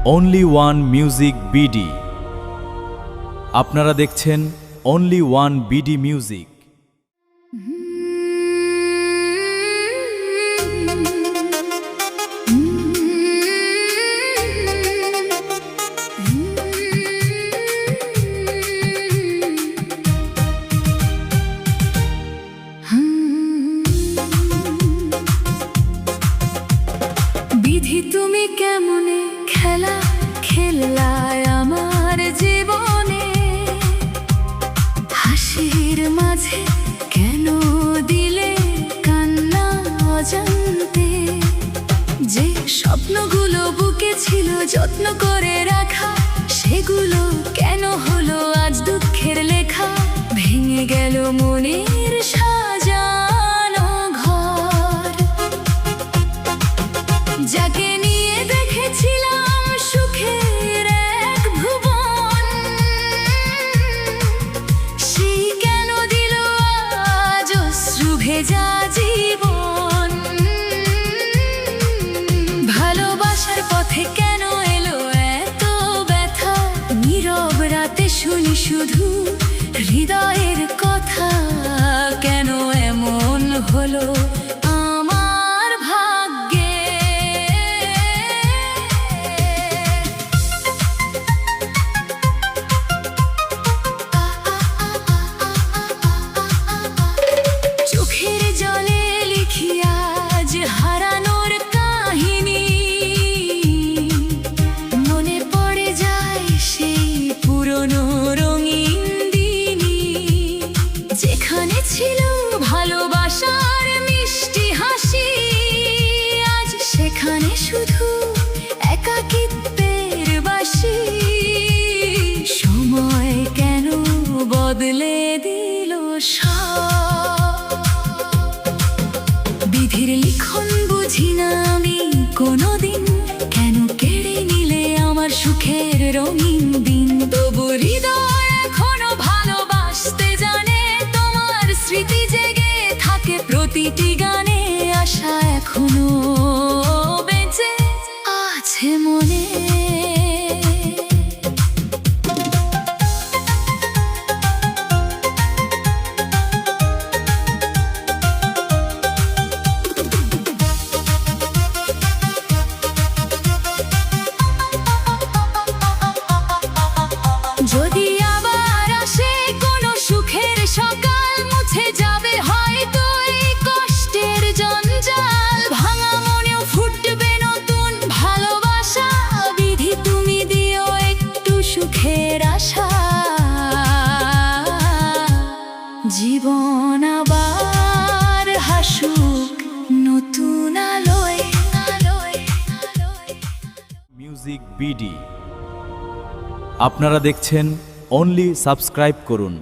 Only one music BD. আপনারা দেখছেন only one BD music. বিধি তুমি কেমনে খেলা খেললায় আমার জীবনে, হাসির মাঝে কেন দিলে কান্না অজান্তে। যে স্বপ্নগুলো বুকে ছিল যত্ন করে রাখা, সেগুলো কেন হলো আজ দুঃখের লেখা। ভেঙে গেল মনের সাজানো ঘর, যাকে নিয়ে দেখেছিলাম সুখের এক ভুবন, সেই কেন দিল আজ অশ্রু ভেজা জীবন। ভালোবাসার পথে কেন এলো এত ব্যথা, নীরব রাতে শুনি শুধু হৃদয়ের কথা। কেন এমন হলো আমার ভাগ্যে। চোখের জলে লিখি আজ হারানোর কাহিনী, মনে পড়ে যায় সেই পুরনো রঙিন দিনই, যেখানে ছিল ভালোবাসার মিষ্টি হাসি। আজ সেখানে শুধু একাকিত্বের বাসি। সময় কেন বদলে দিল সব, বিধির লিখন বুঝি না আমি কোনোদিন। কেন কেড়ে নিলে আমার সুখের রঙিন দিন। তবু হৃদয় এখনো ভালোবাসতে জানে, তোমার স্মৃতি জেগে থাকে প্রতিটি গানে। আশা এখনো বেঁচে আছে মনে। যদি আবার আসে কোনো সুখের সকাল, মুছে যাবে হয়তো এই কষ্টের জঞ্জাল। ভাঙা মনেও ফুটবে নতুন ভালোবাসা, বিধি তুমি দিও একটু সুখের আশা। জীবন আবার হাসুক নতুন আলোয়। Music BD. আপনারা দেখছেন অনলি। সাবস্ক্রাইব করুন।